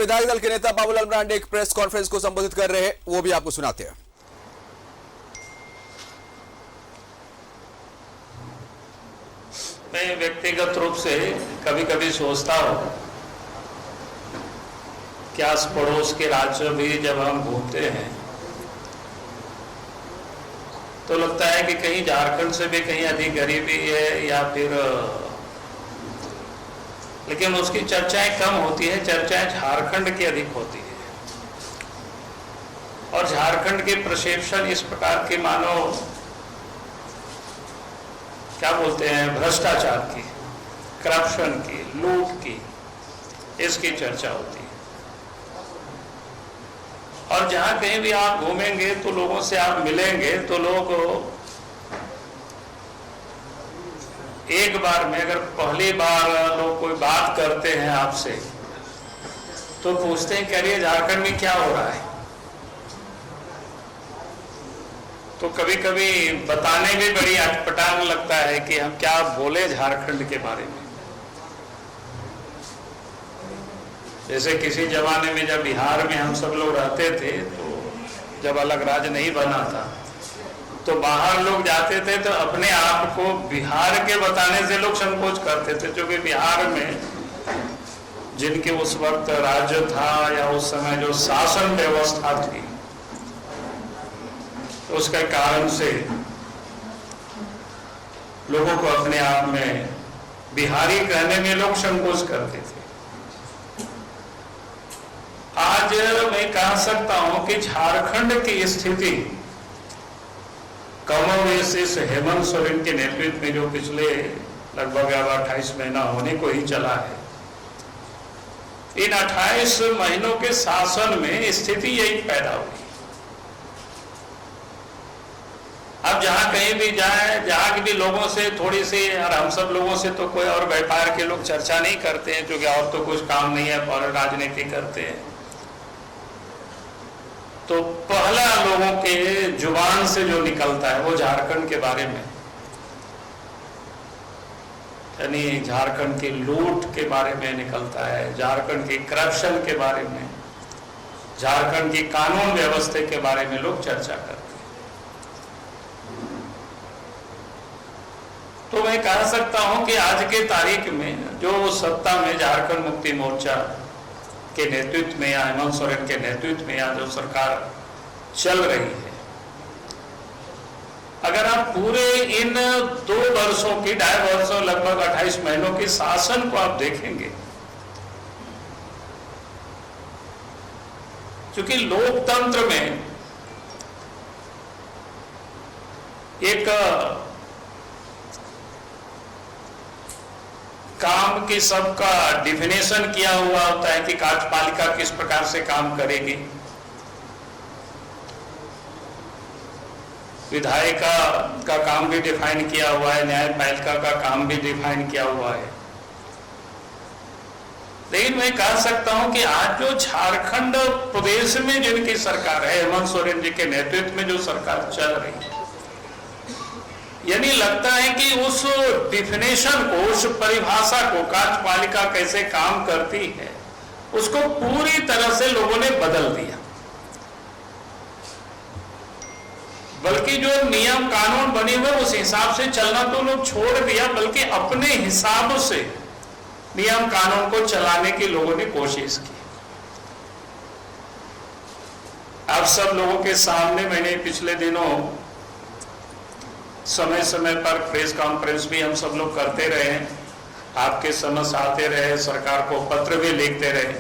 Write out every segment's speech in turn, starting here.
विधायक दल के नेता बाबूलाल मरांडी एक प्रेस कॉन्फ्रेंस को संबोधित कर रहे हैं, वो भी आपको सुनाते हैं। मैं व्यक्तिगत रूप से कभी कभी सोचता हूँ कि आस पड़ोस के राज्य भी जब हम घूमते हैं तो लगता है कि कहीं झारखंड से भी कहीं अधिक गरीबी है या फिर, लेकिन उसकी चर्चाएं कम होती है, चर्चाएं झारखंड की अधिक होती है। और झारखंड के परसेप्शन इस प्रकार के, मानो क्या बोलते हैं, भ्रष्टाचार की, करप्शन की, लूट की, इसकी चर्चा होती है। और जहां कहीं भी आप घूमेंगे तो लोगों से आप मिलेंगे तो लोग एक बार में, अगर पहली बार लोग कोई बात करते हैं आपसे तो पूछते हैं कह रही है झारखंड में क्या हो रहा है। तो कभी कभी बताने में बड़ी अटपटांग लगता है कि हम क्या बोले झारखंड के बारे में। जैसे किसी जमाने में जब बिहार में हम सब लोग रहते थे, तो जब अलग राज्य नहीं बना था तो बाहर लोग जाते थे तो अपने आप को बिहार के बताने से लोग संकोच करते थे, क्योंकि बिहार में जिनके उस वक्त राज्य था या उस समय जो शासन व्यवस्था थी, उसके कारण से लोगों को अपने आप में बिहारी कहने में लोग संकोच करते थे। आज मैं कह सकता हूं कि झारखंड की स्थिति कमोबेश इस हेमंत सोरेन के नेतृत्व में, जो पिछले लगभग 28 महीना होने को ही चला है, इन 28 महीनों के शासन में स्थिति यही पैदा हुई। अब जहां कहीं भी जाए, जहां के भी लोगों से थोड़ी सी, और हम सब लोगों से तो कोई और व्यापार के लोग चर्चा नहीं करते हैं, क्योंकि और तो कुछ काम नहीं है, और राजनीति करते हैं। तो पहला लोगों के जुबान से जो निकलता है वो झारखंड के बारे में, यानी झारखंड की लूट के बारे में निकलता है, झारखंड की करप्शन के बारे में, झारखंड की कानून व्यवस्था के बारे में लोग चर्चा करते हैं। तो मैं कह सकता हूं कि आज के तारीख में जो सत्ता में झारखंड मुक्ति मोर्चा के नेतृत्व में या हेमंत सोरेन के नेतृत्व में या जो सरकार चल रही है, अगर आप पूरे इन 2 वर्षों की, 2.5 वर्षों, लगभग 28 महीनों के शासन को आप देखेंगे, क्योंकि लोकतंत्र में एक काम की सबका डिफिनेशन किया हुआ होता है कि कार्यपालिका किस प्रकार से काम करेगी, विधायिका का काम भी डिफाइन किया हुआ है, न्यायपालिका का काम भी डिफाइन किया हुआ है। लेकिन मैं कह सकता हूं कि आज जो झारखंड प्रदेश में जिनकी सरकार है, हेमंत सोरेन जी के नेतृत्व में जो सरकार चल रही है, यानी लगता है कि उस डिफिनेशन को, उस परिभाषा को, कार्यपालिका कैसे काम करती है, उसको पूरी तरह से लोगों ने बदल दिया। बल्कि जो नियम कानून बने हुए उस हिसाब से चलना तो लोग छोड़ दिया, बल्कि अपने हिसाब से नियम कानून को चलाने की लोगों ने कोशिश की। आप सब लोगों के सामने मैंने पिछले दिनों समय समय पर प्रेस कॉन्फ्रेंस भी हम सब लोग करते रहे, आपके समक्ष आते रहे, सरकार को पत्र भी लिखते रहे।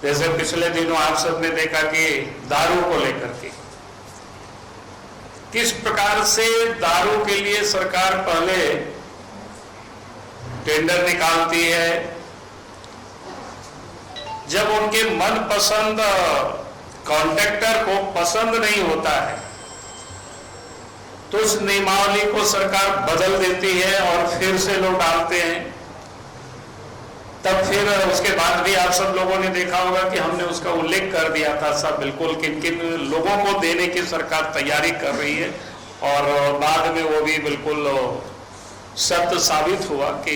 जैसे पिछले दिनों आप सब ने देखा कि दारू को लेकर के किस प्रकार से दारू के लिए सरकार पहले टेंडर निकालती है, जब उनके मनपसंद कॉन्ट्रैक्टर को पसंद नहीं होता है तो उस नियमावली को सरकार बदल देती है और फिर से लोग डालते हैं। तब फिर उसके बाद भी आप सब लोगों ने देखा होगा कि हमने उसका उल्लेख कर दिया था सब, बिल्कुल किन किन लोगों को देने की सरकार तैयारी कर रही है, और बाद में वो भी बिल्कुल सत्य साबित हुआ कि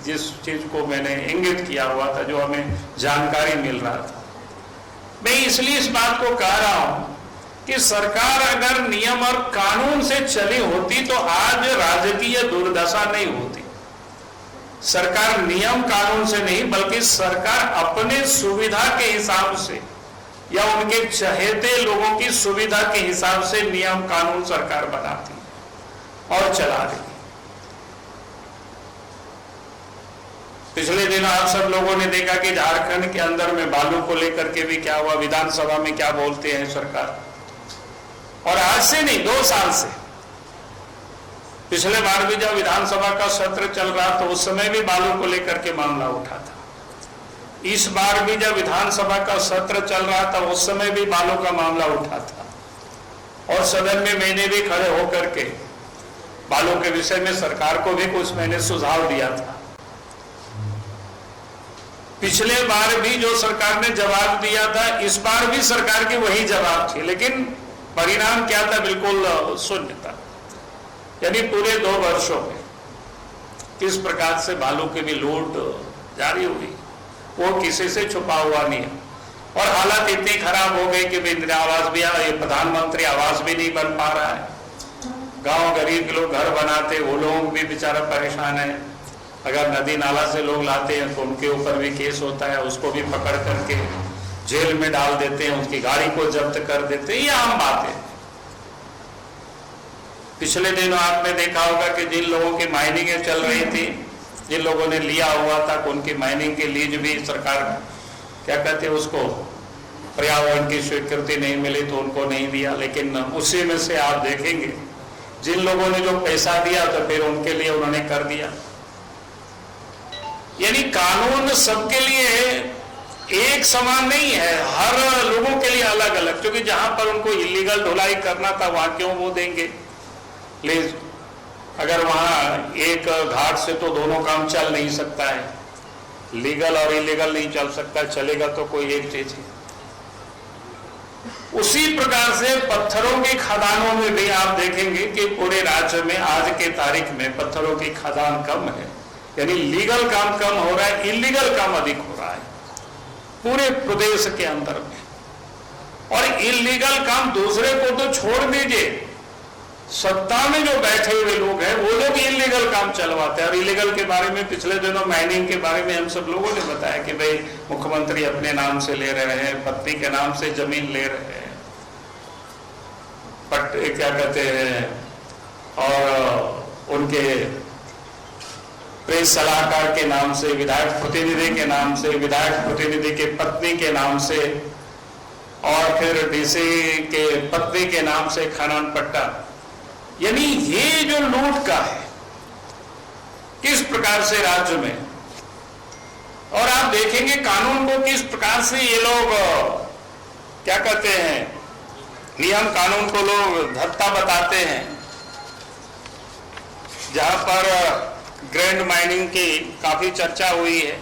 जिस चीज को मैंने इंगित किया हुआ था, जो हमें जानकारी मिल रहा था। मैं इसलिए इस बात को कह रहा हूं कि सरकार अगर नियम और कानून से चली होती तो आज राजकीय दुर्दशा नहीं होती। सरकार नियम कानून से नहीं, बल्कि सरकार अपने सुविधा के हिसाब से या उनके चहेते लोगों की सुविधा के हिसाब से नियम कानून सरकार बनाती और चला रही। पिछले दिन आप सब लोगों ने देखा कि झारखंड के अंदर में बालू को लेकर के भी क्या हुआ, विधानसभा में क्या बोलते हैं सरकार। और आज से नहीं, 2 साल से, पिछले बार भी जब विधानसभा का सत्र चल रहा तो उस समय भी बालू को लेकर के मामला उठा था। इस बार भी जब विधानसभा का सत्र चल रहा था उस समय भी बालू का मामला उठा था, और सदन में मैंने भी खड़े होकर के बालू के विषय में सरकार को भी कुछ मैंने सुझाव दिया था। पिछले बार भी जो सरकार ने जवाब दिया था, इस बार भी सरकार की वही जवाब थी, लेकिन परिणाम क्या था? बिल्कुल शून्य था। यानी पूरे 2 वर्षों में किस प्रकार से बालू की भी लूट जारी हुई, वो किसी से छुपा हुआ नहीं है। और हालत इतनी खराब हो गई कि इंदिरा आवास भी, ये प्रधानमंत्री आवास भी नहीं बन पा रहा है। गांव गरीब लोग घर बनाते, वो लोग भी बेचारा परेशान है। अगर नदी नाला से लोग लाते हैं तो उनके ऊपर भी केस होता है, उसको भी पकड़ करके जेल में डाल देते हैं, उसकी गाड़ी को जब्त कर देते हैं। ये आम बात है। पिछले दिनों आपने देखा होगा कि जिन लोगों की माइनिंगें चल रही थी, जिन लोगों ने लिया हुआ था, उनकी माइनिंग के लीज भी सरकार क्या कहते हैं उसको, पर्यावरण की स्वीकृति नहीं मिली तो उनको नहीं दिया। लेकिन उसी में से आप देखेंगे जिन लोगों ने जो पैसा दिया तो फिर उनके लिए उन्होंने कर दिया। यानी कानून सबके लिए एक समान नहीं है, हर लोगों के लिए अलग अलग। क्योंकि जहां पर उनको इलीगल ढुलाई करना था वहां क्यों वो देंगे लीज? अगर वहां एक घाट से तो दोनों काम चल नहीं सकता है, लीगल और इलीगल नहीं चल सकता, चलेगा तो कोई एक चीज है। उसी प्रकार से पत्थरों की खदानों में भी आप देखेंगे कि पूरे राज्य में आज के तारीख में पत्थरों की खदान कम है। यानी लीगल काम कम हो रहा है, इलीगल काम अधिक हो रहा है पूरे प्रदेश के अंदर में। और इलीगल काम दूसरे को तो छोड़ दीजिए, सत्ता में जो बैठे हुए लोग हैं वो लोग इलीगल काम चलवाते हैं। और इलीगल के बारे में पिछले दिनों माइनिंग के बारे में हम सब लोगों ने बताया कि भाई मुख्यमंत्री अपने नाम से ले रहे हैं, पत्नी के नाम से जमीन ले रहे हैं, क्या कहते हैं, और उनके प्रेस सलाहकार के नाम से, विधायक प्रतिनिधि के नाम से, विधायक प्रतिनिधि के पत्नी के नाम से, और फिर डीसी के पत्नी के नाम से खनन पट्टा। यानी ये जो लूट का है किस प्रकार से राज्य में, और आप देखेंगे कानून को किस प्रकार से ये लोग क्या कहते हैं, नियम कानून को लोग धत्ता बताते हैं। जहां पर ग्रैंड माइनिंग की काफी चर्चा हुई है,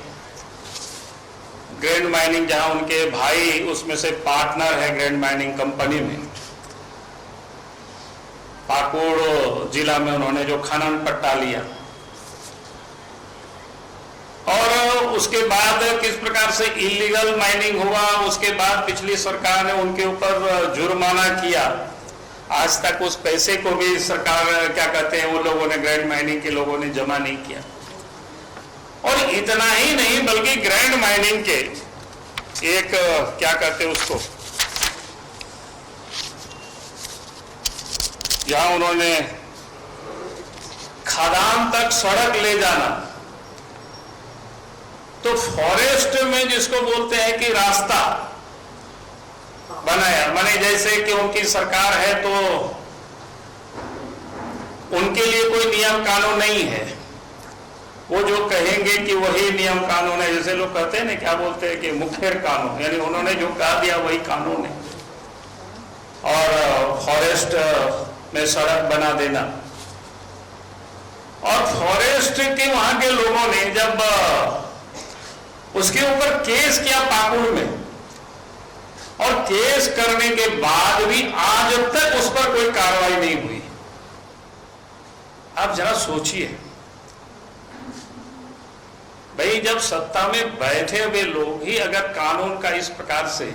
ग्रैंड माइनिंग जहां उनके भाई उसमें से पार्टनर है ग्रैंड माइनिंग कंपनी में, पाकुड़ जिला में उन्होंने जो खनन पट्टा लिया, और उसके बाद किस प्रकार से इलीगल माइनिंग हुआ, उसके बाद पिछली सरकार ने उनके ऊपर जुर्माना किया। आज तक उस पैसे को भी सरकार क्या कहते हैं वो लोगों ने, ग्रैंड माइनिंग के लोगों ने जमा नहीं किया। और इतना ही नहीं बल्कि ग्रैंड माइनिंग के एक क्या कहते हैं उसको, जहां उन्होंने खदान तक सड़क ले जाना, तो फॉरेस्ट में जिसको बोलते हैं कि रास्ता बनाया, माने जैसे कि उनकी सरकार है तो उनके लिए कोई नियम कानून नहीं है, वो जो कहेंगे कि वही नियम कानून है। जैसे लोग कहते हैं ना, क्या बोलते हैं कि मुखेर कानून, यानी उन्होंने जो कह दिया वही कानून है। और फॉरेस्ट में सड़क बना देना, और फॉरेस्ट के वहां के लोगों ने जब उसके ऊपर केस किया पाकुड़ में, और केस करने के बाद भी आज तक उस पर कोई कार्रवाई नहीं हुई। आप जरा सोचिए, भाई जब सत्ता में बैठे हुए लोग ही अगर कानून का इस प्रकार से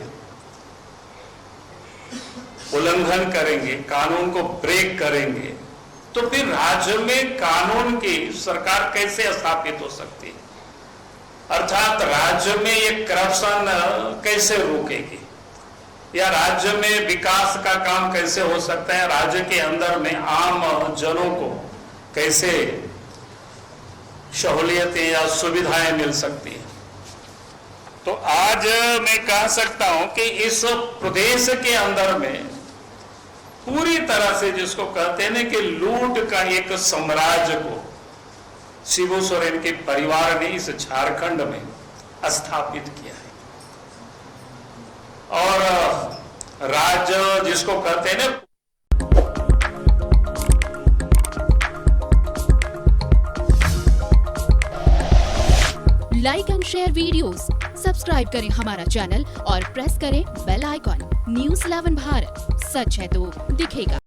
उल्लंघन करेंगे, कानून को ब्रेक करेंगे, तो फिर राज्य में कानून की सरकार कैसे स्थापित हो सकती है? अर्थात राज्य में ये करप्शन कैसे रोकेगी, या राज्य में विकास का काम कैसे हो सकता है? राज्य के अंदर में आम जनों को कैसे सहूलियतें या सुविधाएं मिल सकती है? तो आज मैं कह सकता हूं कि इस प्रदेश के अंदर में पूरी तरह से जिसको कहते हैं ना कि लूट का एक साम्राज्य को शिबू सोरेन के परिवार ने इस झारखंड में स्थापित किया है। और राज्य जिसको कहते हैं ना, like and share videos, subscribe करें हमारा चैनल और प्रेस करें बेल आइकॉन। न्यूज़ 11 भारत, सच है तो दिखेगा।